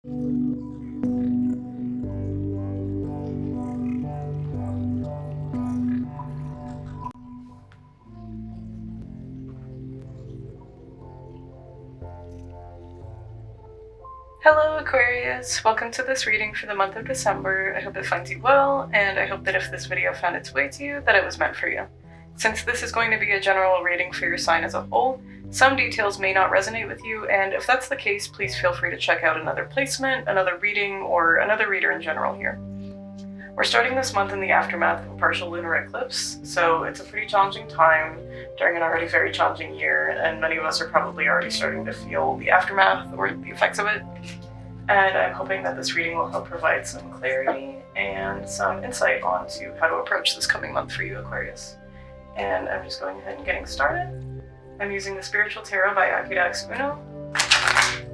Hello Aquarius, welcome to this reading for the month of December. I hope it finds you well, and I hope that if this video found its way to you, that it was meant for you. Since this is going to be a general reading for your sign as a whole, some details may not resonate with you, and if that's the case, please feel free to check out another placement, another reading, or another reader in general here. We're starting this month in the aftermath of a partial lunar eclipse, so it's a pretty challenging time during an already very challenging year, and many of us are probably already starting to feel the aftermath or the effects of it. And I'm hoping that this reading will help provide some clarity and some insight onto how to approach this coming month for you, Aquarius. And I'm just going ahead and getting started. I'm using the Spiritual Tarot by Aquarius December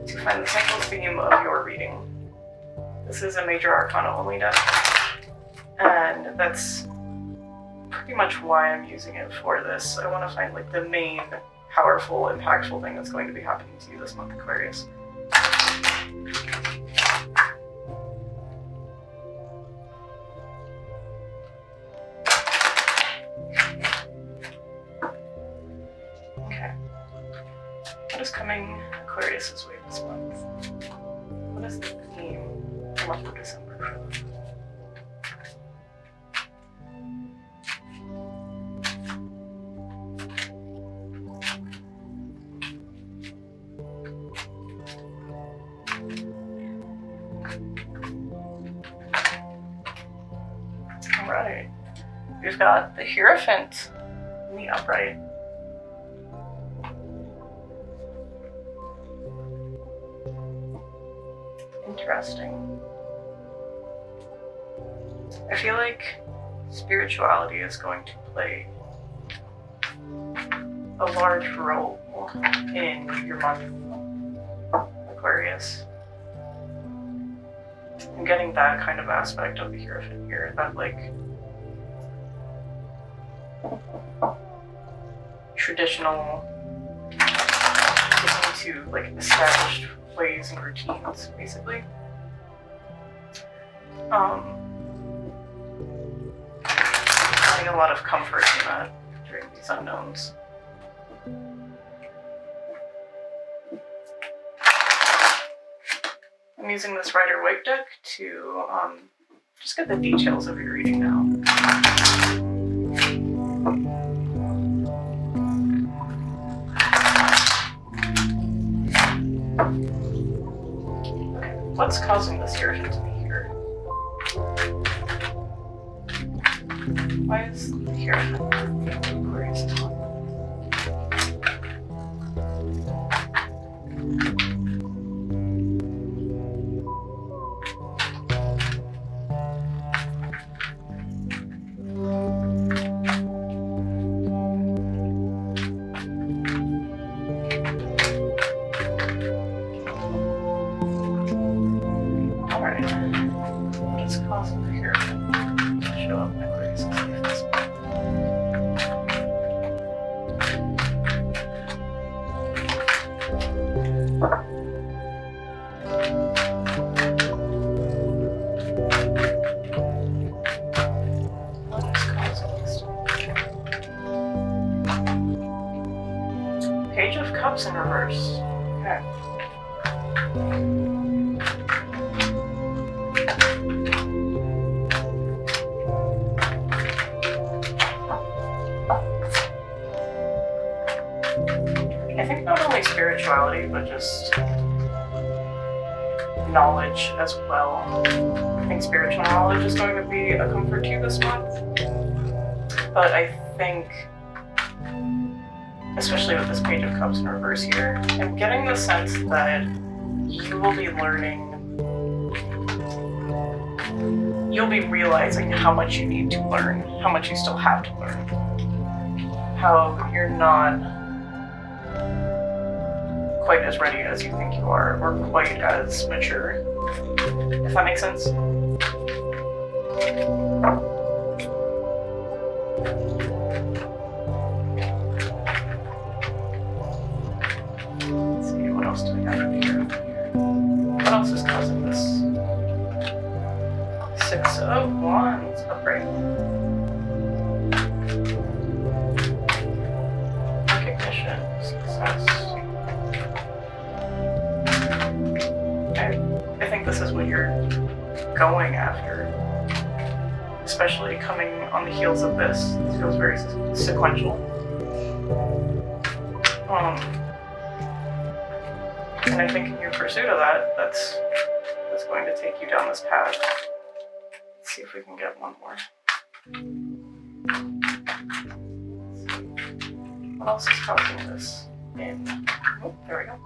to find the central theme of your reading. This is a major arcana only deck, and that's pretty much why I'm using it for this. I want to find like the main, powerful, impactful thing that's going to be happening to you this month, Aquarius. Okay. What is coming Aquarius's way this month? What is the theme for the month of December for them? Alright, we've got the Hierophant in the upright. Interesting. I feel like spirituality is going to play a large role in your month, Aquarius. I'm getting that kind of aspect of the Hierophant here, that like traditional, sticking to like established ways and routines, basically. Finding a lot of comfort in that during these unknowns. I'm using this Rider-Waite deck to just get the details of your reading now. Okay, what's causing this Hierophant to be here? Why is the Hierophant Aquarius top? Page of Cups in reverse. Okay. I think not only spirituality, but just knowledge as well. I think spiritual knowledge is going to be a comfort to you this month. But I think, especially with this Page of Cups in reverse here, I'm getting the sense that you will be learning, you'll be realizing how much you need to learn, how much you still have to learn, how you're not quite as ready as you think you are, or quite as mature, if that makes sense. Let's see, what else do we have here? What else else is causing this? Six of Wands, upright. Recognition, success. I think this is what you're going after. Especially coming on the heels of this. This feels very sequential. And I think in your pursuit of that, that's going to take you down this path. Let's see if we can get one more. What else is causing this? Oh, there we go.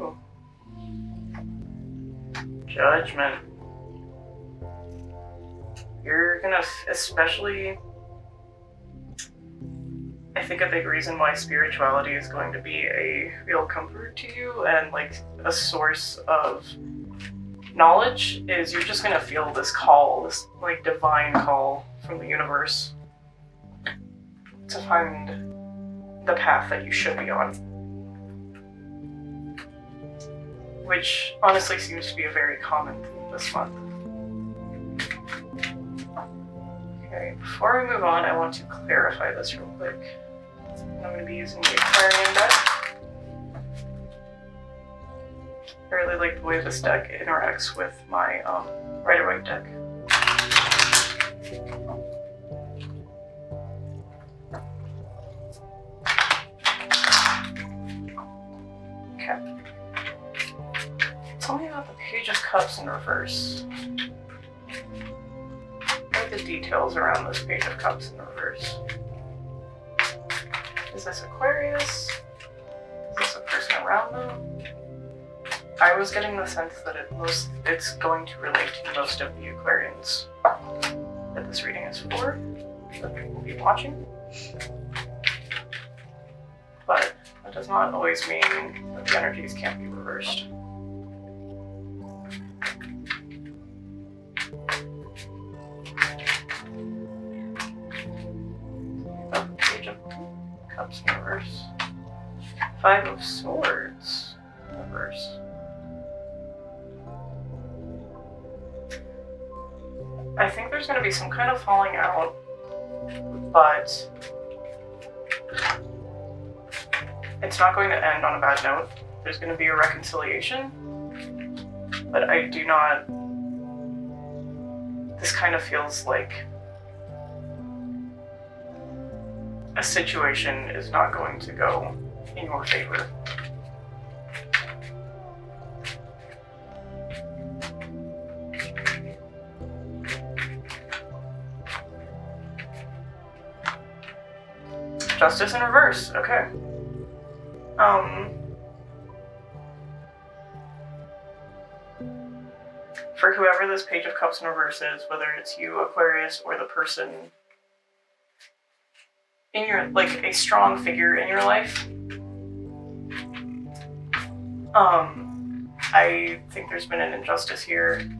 Ooh. Judgment. You're gonna, especially, I think a big reason why spirituality is going to be a real comfort to you and like a source of knowledge is you're just gonna feel this call, this like divine call from the universe to find the path that you should be on. Which honestly seems to be a very common theme this month. Okay, before we move on, I want to clarify this real quick. I'm going to be using the Aquarian deck. I really like the way this deck interacts with my Rider-Waite deck. Okay. Tell me about the Page of Cups in reverse. What are the details around this Page of Cups in reverse? Is this Aquarius? Is this a person around them? I was getting the sense that it's going to relate to most of the Aquarians that this reading is for, that will be watching. But that does not always mean that the energies can't be reversed. Page of Cups in reverse. Five of Swords in reverse. I think there's going to be some kind of falling out, but it's not going to end on a bad note. There's going to be a reconciliation, but I do not... This kind of feels like a situation is not going to go in your favor. Justice in reverse, okay. For whoever this Page of Cups in reverse is, whether it's you, Aquarius, or the person in your, like, a strong figure in your life, I think there's been an injustice here.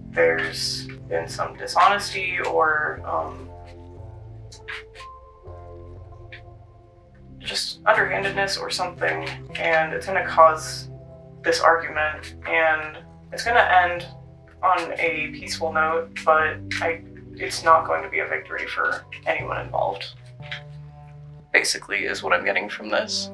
There's been some dishonesty or, just underhandedness or something, and it's going to cause this argument, and it's going to end on a peaceful note, but it's not going to be a victory for anyone involved. Basically is what I'm getting from this.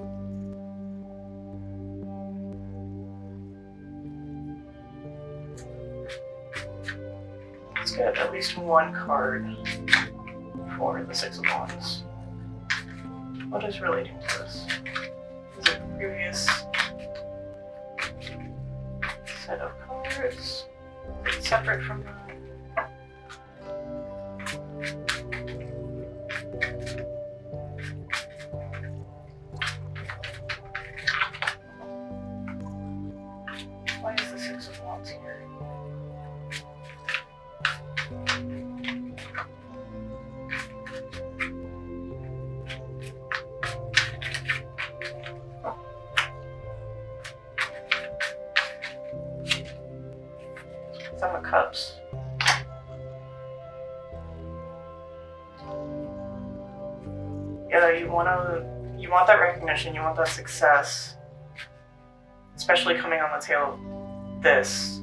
Let's get at least one card for the Six of Wands. What is relating to this? Is it the previous set of cards? Is it separate from that? Why is the Six of Wands here? Seven of Cups. Yeah, you want that recognition, you want that success, especially coming on the tail of this.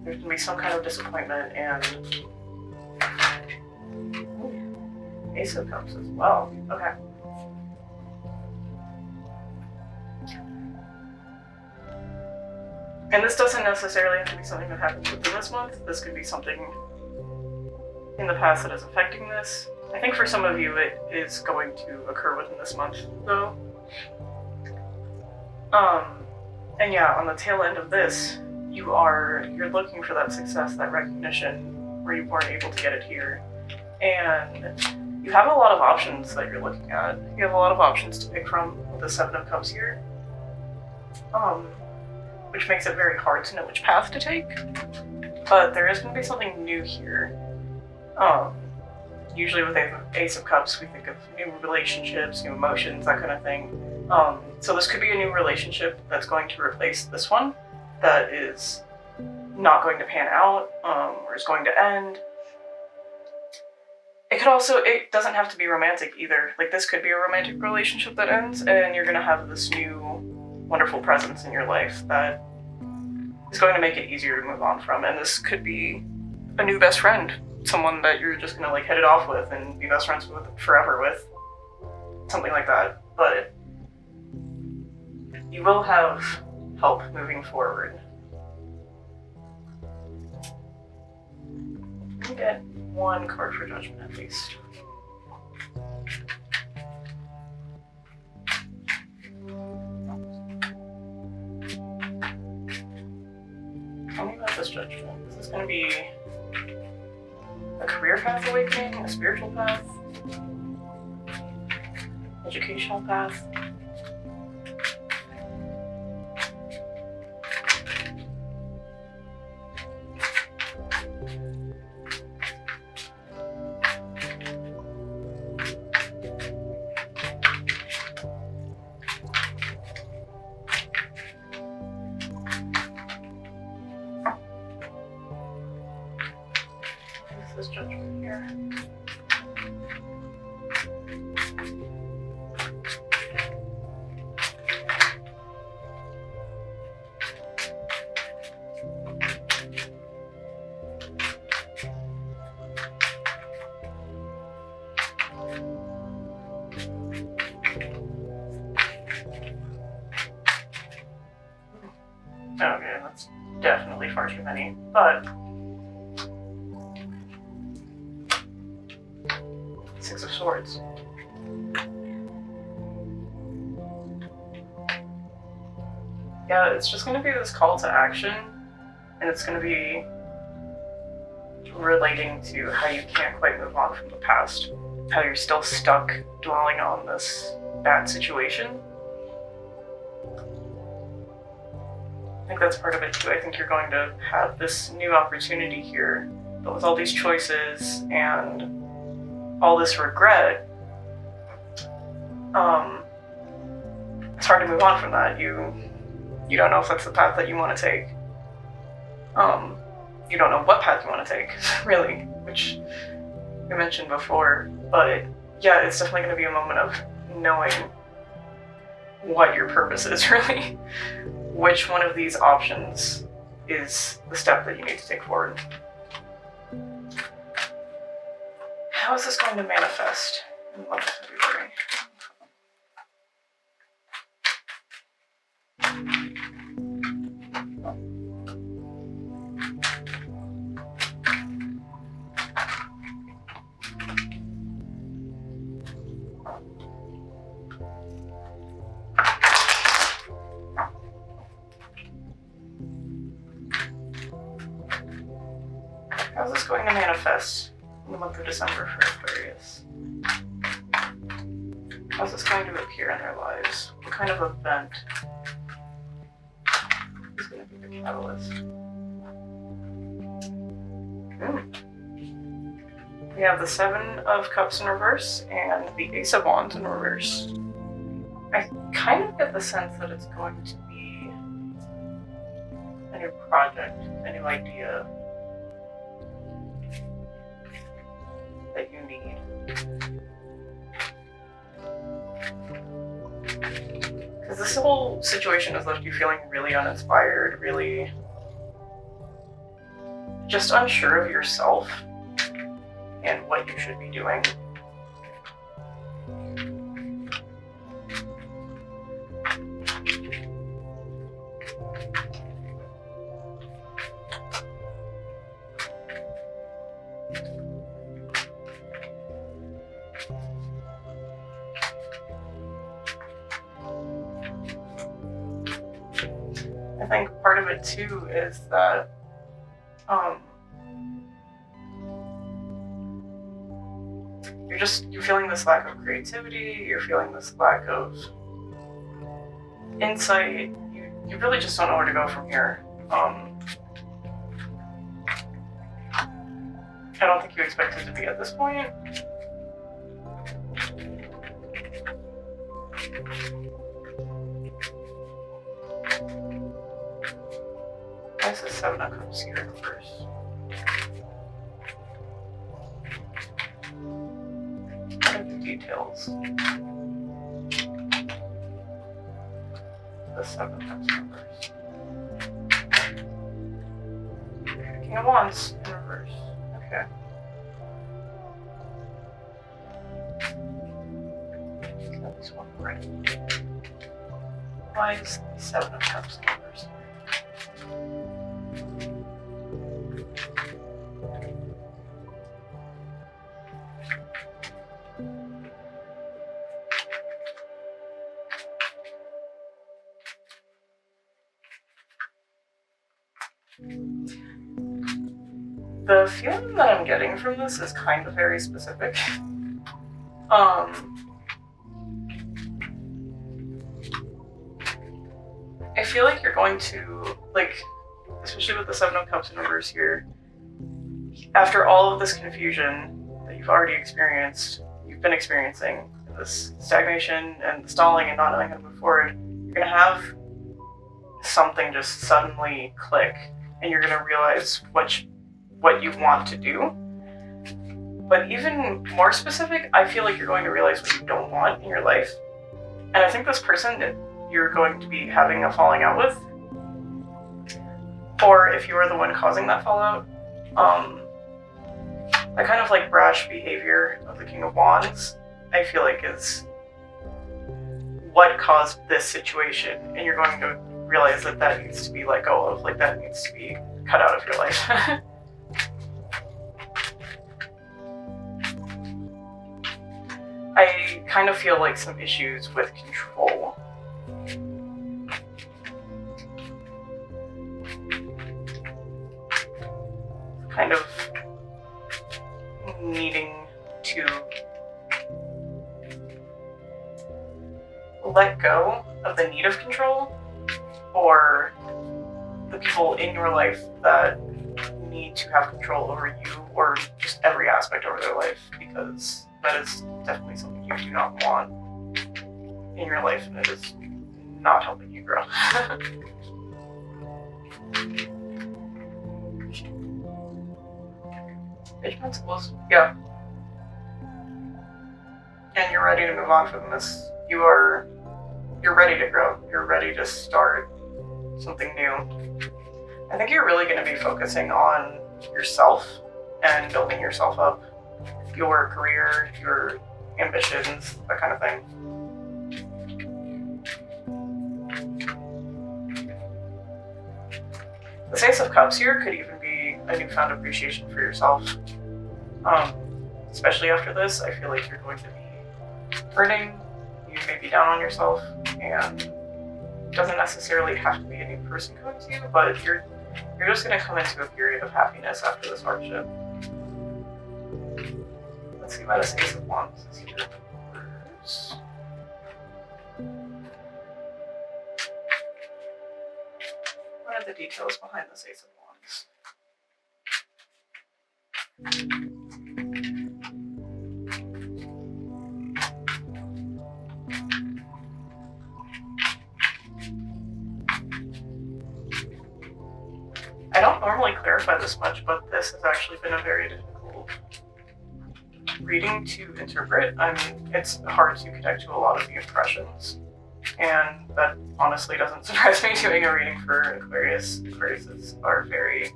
There's gonna be some kind of disappointment and Ace of Cups as well. Okay. And this doesn't necessarily have to be something that happens within this month. This could be something in the past that is affecting this. I think for some of you it is going to occur within this month, though. And yeah, on the tail end of this, you're looking for that success, that recognition, where you weren't able to get it here. And you have a lot of options that you're looking at. You have a lot of options to pick from with the Seven of Cups here. Which makes it very hard to know which path to take. But there is going to be something new here. Usually with Ace of Cups, we think of new relationships, new emotions, that kind of thing. So this could be a new relationship that's going to replace this one that is not going to pan out, or is going to end. It doesn't have to be romantic either. Like, this could be a romantic relationship that ends, and you're going to have this new wonderful presence in your life that is going to make it easier to move on from. And this could be a new best friend, someone that you're just going to like hit it off with and be best friends with forever with, something like that. But you will have help moving forward. Let me get one card for judgment at least. Tell me about this judgment. Is this going to be a career path awakening, a spiritual path, educational path? This judgment here. Okay, that's definitely far too many, but Six of Swords. Yeah, it's just going to be this call to action, and it's going to be relating to how you can't quite move on from the past, how you're still stuck dwelling on this bad situation. I think that's part of it too. I think you're going to have this new opportunity here, but with all these choices and all this regret, it's hard to move on from that. You don't know if that's the path that you want to take. You don't know what path you want to take, really, which we mentioned before. But yeah, it's definitely going to be a moment of knowing what your purpose is, really. Which one of these options is the step that you need to take forward. How is this going to manifest in the month of February? How's this going to manifest in the month of December for Aquarius? How's this going to appear in their lives? What kind of event is going to be the catalyst? We have the Seven of Cups in reverse and the Ace of Wands in reverse. I kind of get the sense that it's going to be a new project, a new idea that you need. Because Because this whole situation has left you feeling really uninspired, really just unsure of yourself and what you should be doing. I think part of it too is that you're feeling this lack of creativity, you're feeling this lack of insight, you really just don't know where to go from here. I don't think you expected to be at this point. Why is the Seven of Cups here in reverse? What are the details? The Seven of Cups in reverse. King of Wands in reverse. Okay. At least one more. Why is the Seven of Cups in reverse? The feeling that I'm getting from this is kind of very specific. I feel like you're going to, like, especially with the Seven of Cups in reverse here, after all of this confusion that you've already experienced, you've been experiencing, this stagnation and stalling and not knowing how to move forward, you're going to have something just suddenly click, and you're going to realize what you want to do. But even more specific, I feel like you're going to realize what you don't want in your life. And I think this person that you're going to be having a falling out with, or if you are the one causing that fallout, that kind of like brash behavior of the King of Wands, I feel like is what caused this situation, and you're going to realize that that needs to be let go of, like that needs to be cut out of your life. I kind of feel like some issues with control. Kind of needing to let go of the need of control, or the people in your life that need to have control over you, or just every aspect of their life, because that is definitely something you do not want in your life, and it is not helping you grow. Page of Pentacles, yeah. And you're ready to move on from this. You're ready to grow. You're ready to start something new. I think you're really going to be focusing on yourself and building yourself up, your career, your ambitions, that kind of thing. The Ace of Cups here could even be a newfound appreciation for yourself. Especially after this, I feel like you're going to be hurting, you may be down on yourself, and it doesn't necessarily have to be a new person coming to you, but you're just going to come into a period of happiness after this hardship. Let's see why this Ace of Wands is here. What are the details behind this Ace of Wands? I don't normally clarify this much, but this has actually been a very difficult reading to interpret. I mean, it's hard to connect to a lot of the impressions And that honestly doesn't surprise me doing a reading for Aquarius. Aquariuses are very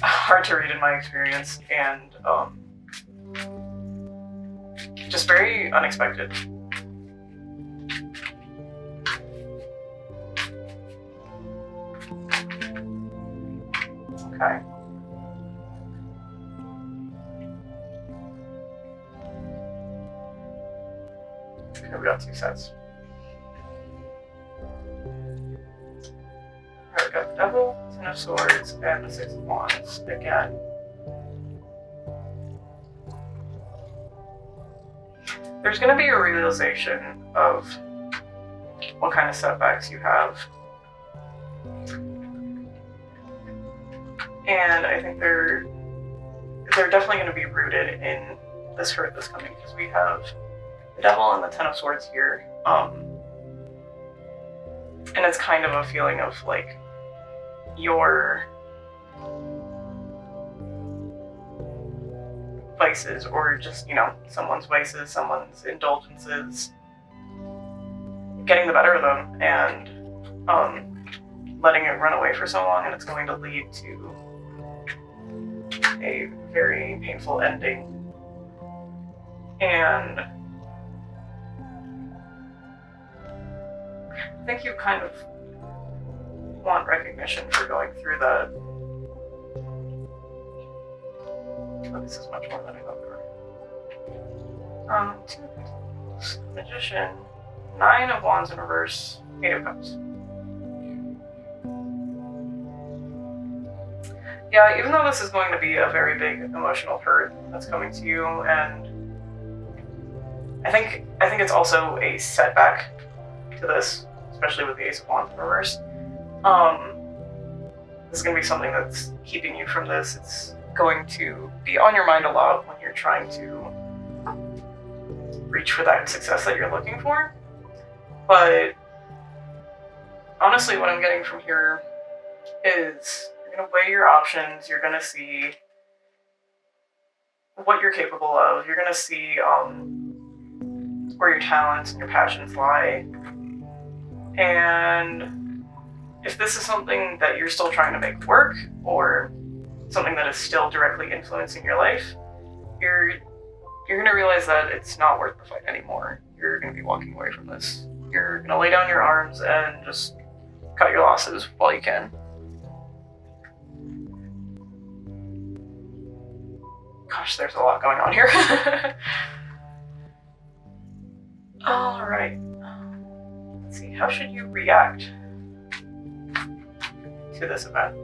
hard to read in my experience, and just very unexpected. Okay. Okay, we got 2 sets. Alright, we got the Devil, 10 of Swords, and the 6 of Wands again. There's going to be a realization of what kind of setbacks you have. And I think they're definitely going to be rooted in this hurt that's coming, because we have the Devil and the 10 of Swords here. And it's kind of a feeling of like your vices, or just, you know, someone's vices, someone's indulgences, getting the better of them, and letting it run away for so long, and it's going to lead to a very painful ending. And I think you kind of want recognition for going through that. Oh, this is much more than I thought there were. 2 of Pentacles, Magician, 9 of Wands in reverse, 8 of Cups. Yeah, even though this is going to be a very big emotional hurt that's coming to you, and I think it's also a setback to this, especially with the Ace of Wands in reverse. This is going to be something that's keeping you from this. It's going to be on your mind a lot when you're trying to reach for that success that you're looking for. But honestly, what I'm getting from here is you're going to weigh your options. You're going to see what you're capable of. You're going to see where your talents and your passions lie. And if this is something that you're still trying to make work, or something that is still directly influencing your life, you're going to realize that it's not worth the fight anymore. You're going to be walking away from this. You're going to lay down your arms and just cut your losses while you can. Gosh, there's a lot going on here. All right. Let's see. How should you react to this event?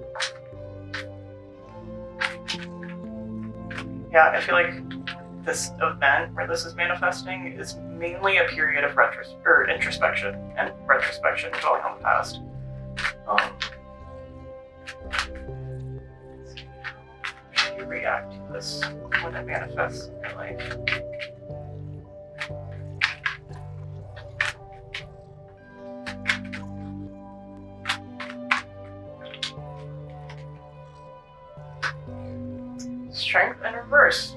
Yeah, I feel like this event where this is manifesting is mainly a period of introspection and retrospection, dwelling on the past. Let's see. How should you react to this when it manifests in your life? Strength and reverse.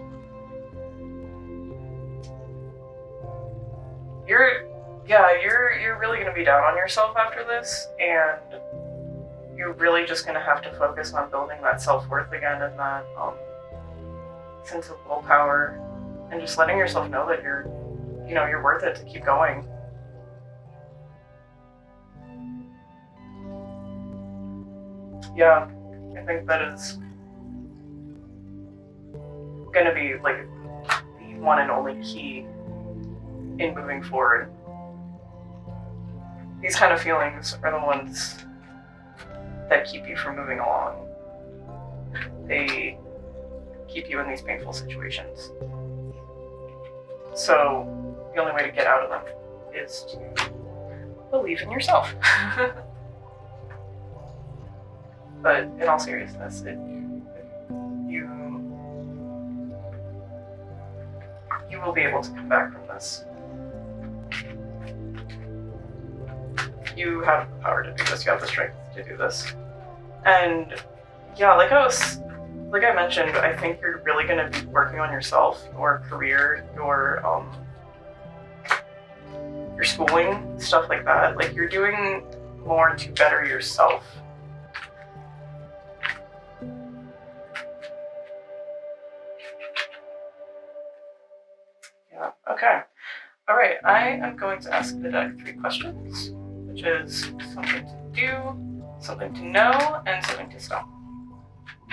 You're really going to be down on yourself after this, and you're really just going to have to focus on building that self-worth again, and that sense of willpower, and just letting yourself know that you're worth it to keep going. Yeah, I think that is going to be like the one and only key in moving forward. These kind of feelings are the ones that keep you from moving along. They keep you in these painful situations. So the only way to get out of them is to believe in yourself. But in all seriousness, you will be able to come back from this. You have the power to do this. You have the strength to do this. And yeah, like I mentioned, I think you're really going to be working on yourself, your career, your your schooling, stuff like that. Like, you're doing more to better yourself. Yeah, okay. All right, I am going to ask the deck 3 questions, which is something to do, something to know, and something to stop.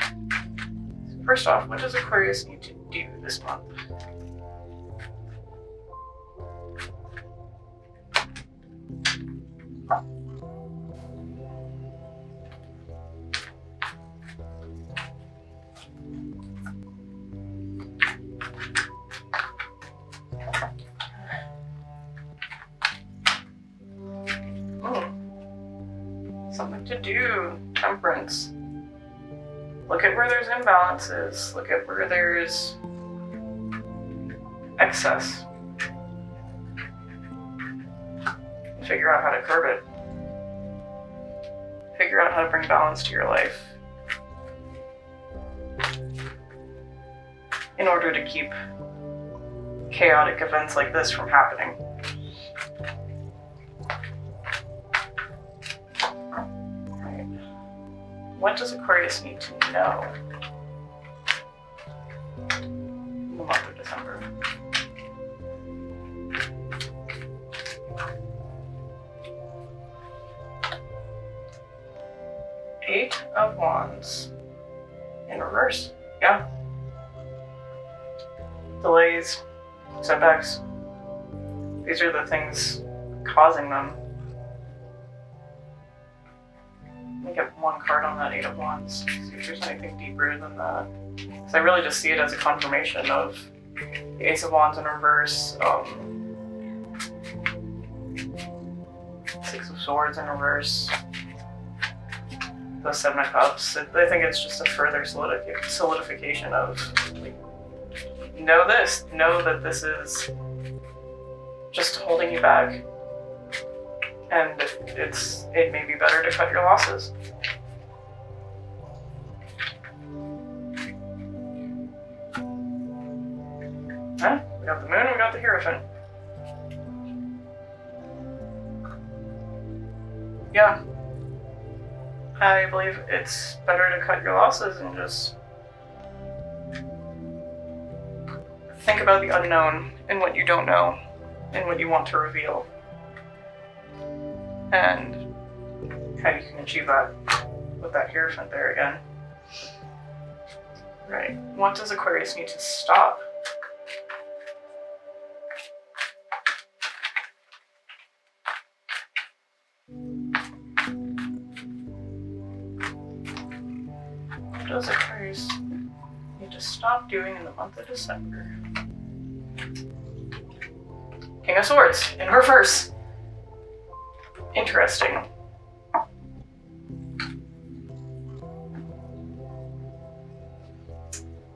So first off, what does Aquarius need to do this month? Something to do, Temperance. Look at where there's imbalances. Look at where there's excess. Figure out how to curb it. Figure out how to bring balance to your life in order to keep chaotic events like this from happening. What does Aquarius need to know in the month of December? Eight of Wands in reverse. Yeah. Delays, setbacks. These are the things causing them. Let me get one card on that Eight of Wands, see if there's anything deeper than that. Because I really just see it as a confirmation of the Ace of Wands in reverse, Six of Swords in reverse, the Seven of Cups. I think it's just a further solidification of, like, know this, know that this is just holding you back. And it may be better to cut your losses. Huh? We got the Moon, we got the Hierophant. Yeah. I believe it's better to cut your losses and just think about the unknown and what you don't know and what you want to reveal. And how you can achieve that with that Hierophant there again. Right. What does Aquarius need to stop? What does Aquarius need to stop doing in the month of December? King of Swords in reverse. Interesting.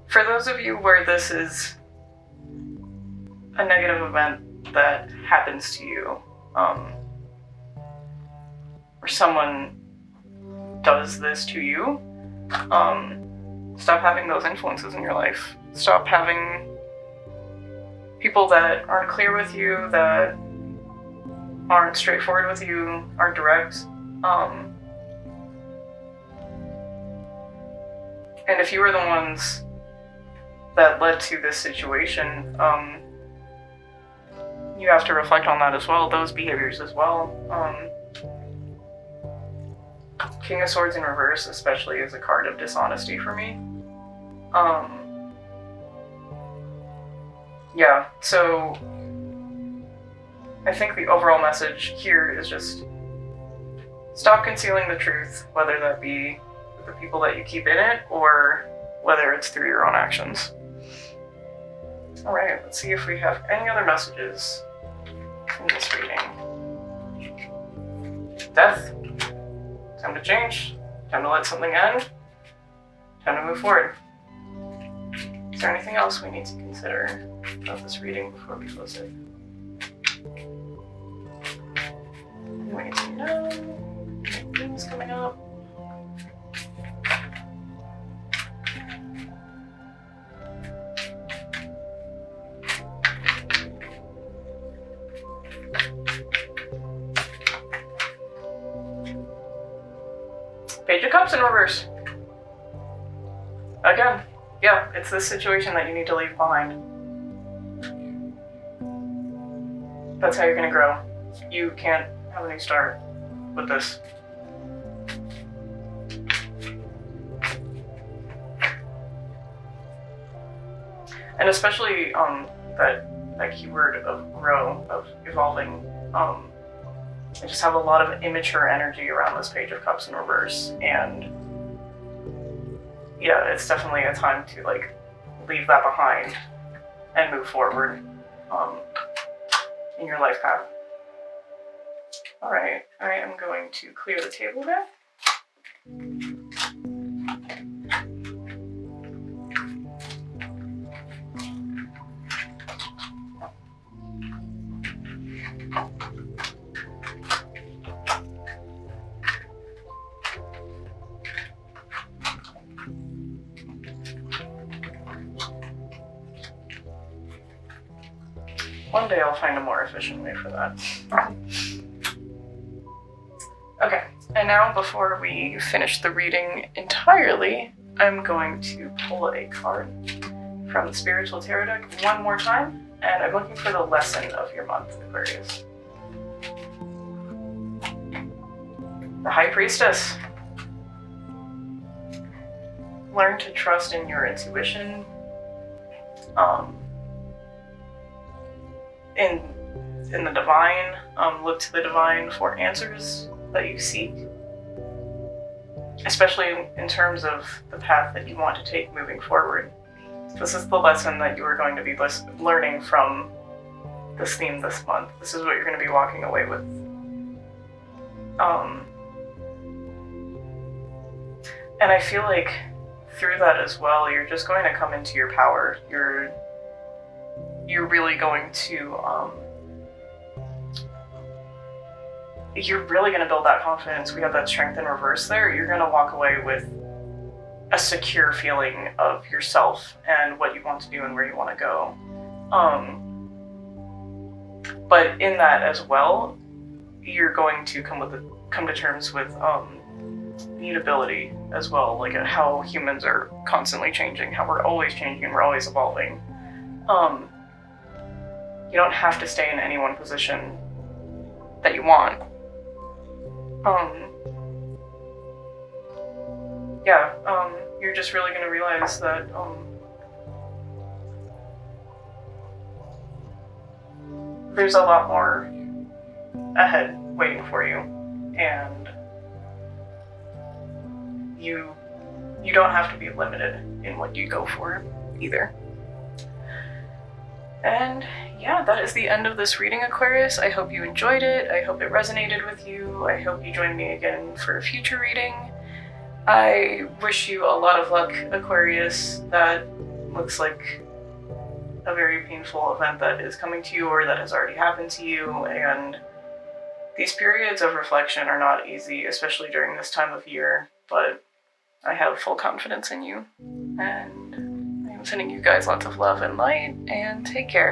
For those of you where this is a negative event that happens to you, or someone does this to you, stop having those influences in your life. Stop having people that aren't clear with you, that aren't straightforward with you, aren't direct. And if you were the ones that led to this situation, you have to reflect on that as well, those behaviors as well. King of Swords in reverse especially is a card of dishonesty for me. Yeah, so I think the overall message here is just stop concealing the truth, whether that be with the people that you keep in it or whether it's through your own actions. All right, let's see if we have any other messages in this reading. Death. Time to change. Time to let something end. Time to move forward. Is there anything else we need to consider about this reading before we close it? We need to know things coming up. Page of Cups in reverse. Again, yeah, it's this situation that you need to leave behind. That's how you're gonna grow. You can't have a new start with this. And especially that keyword of grow, of evolving. I just have a lot of immature energy around this Page of Cups in reverse, and yeah, it's definitely a time to like leave that behind and move forward in your life path. All right, I am going to clear the table there. One day I'll find a more efficient way for that. Okay, and now before we finish the reading entirely, I'm going to pull a card from the Spiritual Tarot deck one more time, and I'm looking for the lesson of your month, Aquarius. The High Priestess. Learn to trust in your intuition. In the divine, look to the divine for answers that you seek, especially in terms of the path that you want to take moving forward. This is the lesson that you are going to be learning from this theme this month. This is what you're going to be walking away with. And I feel like through that as well, you're just going to come into your power. You're really going to, you're really going to build that confidence. We have that strength in reverse there. You're going to walk away with a secure feeling of yourself and what you want to do and where you want to go. But in that as well, you're going to come to terms with mutability as well, like how humans are constantly changing, how we're always changing and we're always evolving. You don't have to stay in any one position that you want. You're just really going to realize that there's a lot more ahead waiting for you, and you don't have to be limited in what you go for either. And yeah, that is the end of this reading, Aquarius. I hope you enjoyed it. I hope it resonated with you. I hope you join me again for a future reading. I wish you a lot of luck, Aquarius. That looks like a very painful event that is coming to you or that has already happened to you. And these periods of reflection are not easy, especially during this time of year, but I have full confidence in you. And I'm sending you guys lots of love and light, and take care.